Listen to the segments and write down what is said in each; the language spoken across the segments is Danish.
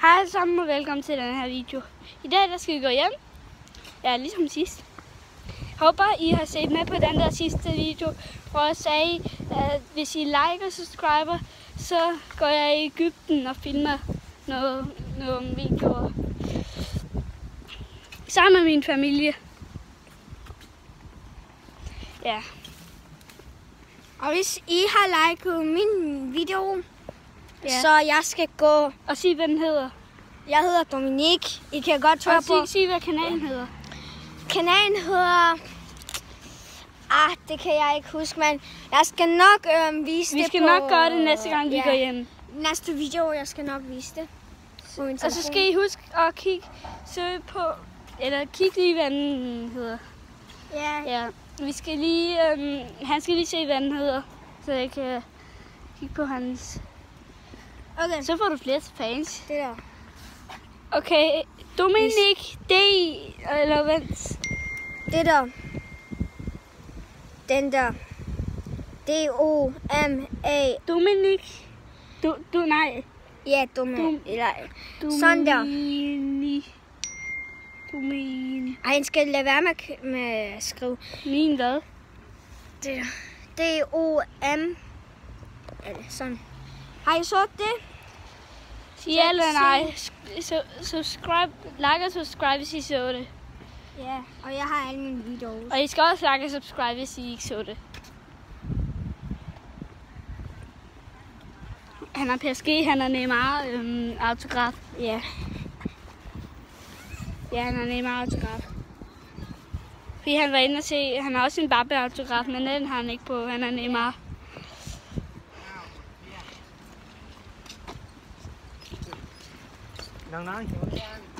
Hej alle sammen og velkommen til den her video. I dag der skal vi gå hjem. Ja, ligesom sidst. Håber I har set med på den der sidste video, hvor jeg sagde, at hvis I liker og subscriber, så går jeg i Egypten og filmer nogle videoer sammen med min familie. Ja. Og hvis I har liket min video, så jeg skal gå og sige, hvad den hedder. Jeg hedder Dominik. I kan godt høre på. Sig, hvad kanalen hedder. Kanalen hedder... det kan jeg ikke huske, men jeg skal nok vise det på... Vi skal nok gøre det næste gang, vi går hjem. Næste video, jeg skal nok vise det. Og så skal I huske at søge på... Eller kigge lige, hvad den hedder. Ja. Vi skal lige... han skal lige se, hvad den hedder. Så jeg kan kigge på hans... Okay. Så får du flere fans. Det der. Okay, Dominik D. Eller vent. Det der. Den der. D-O-M-A. Dominik. Nej. Ja, Dominik. Sådan der. Dominik. Ej, han skal lade være med at skrive. Min hvad? Det der. D-O-M. Eller sådan. Har I så det? Sig ja eller nej. Subscribe, like og subscribe, hvis I så det. Ja, og jeg har alle mine videoer. Og I skal også like og subscribe, hvis I ikke så det. Han har PSG, han har Neymar autograf. Ja. Ja, han har Neymar autograf. Fordi han var inde og se, han har også en Mbappé autograf, men den har han ikke på, han har Neymar.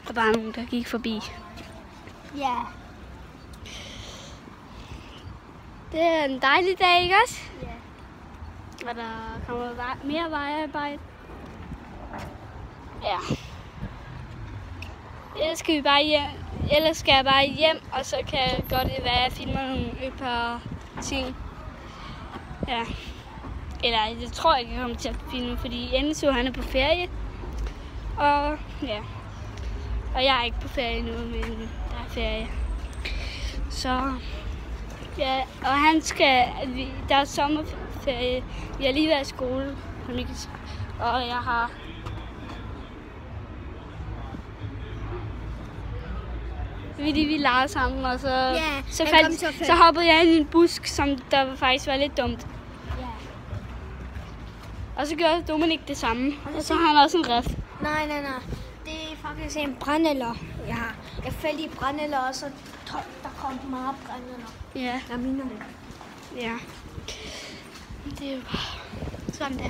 Der var nogen, der gik forbi. Ja. Det er en dejlig dag, ikke også? Ja. Og der kommer mere vejarbejde. Ja. Ellers skal vi bare hjem. Ellers skal jeg bare hjem, og så kan jeg godt være, at jeg filmer nogle par ting. Ja. Eller jeg tror ikke, jeg kommer til at filme, fordi Enzo han er på ferie. Og ja. Og jeg er ikke på ferie nu, men der er ferie. Så ja, og han skal, der er sommerferie. Vi har lige været i skole, og jeg har fordi vi legede sammen, og så hoppede jeg ind i en busk, som der faktisk var lidt dumt. Ja. Og så gjorde Dominik det samme, og så har han også en ref. Nej. Det er faktisk en brændenælder, jeg har. Jeg faldt i brændenælder, og så der kom meget brændenælder. Ja. Jeg mener det. Ja. Det er jo bare sådan der.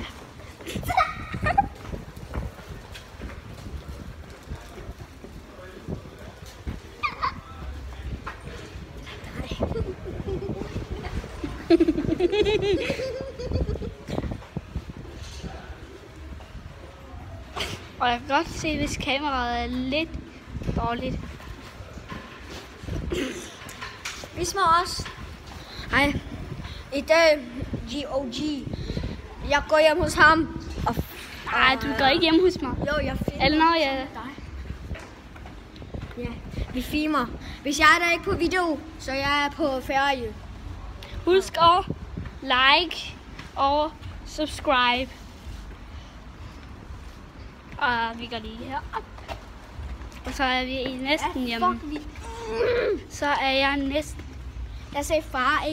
Og jeg kan godt se, hvis kameraet er lidt dårligt. Vis mig også. Hej. I dag, GOG. Jeg går hjem hos ham. Nej, du går ikke hjem hos mig. Jo, jeg filmer. Eller når jeg... Ja, vi filmer. Hvis jeg er der ikke på video, så jeg er på ferie. Husk at like og subscribe. Og vi går lige herop. Og så er vi næsten hjemme. Så er jeg næsten... Jeg sagde far,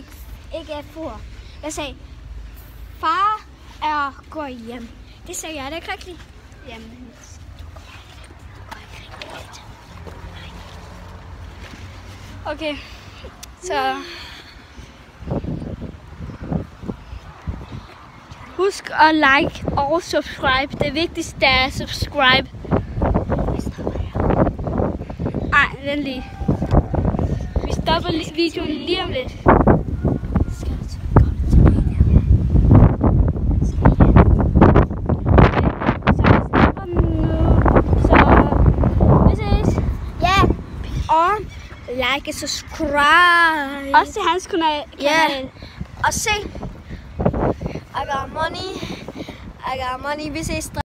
ikke er for. Jeg sagde, far er går hjem. Det sagde jeg da ikke rigtigt. Jamen, du går ikke rigtigt. Okay, så... Husk at like og subscribe. Det vigtigste er at subscribe. Ej, vent lige. Vi stopper videoen lige om lidt. Og like og subscribe. Også til hans kanal. Ja. Og se. I got money. Vi ses.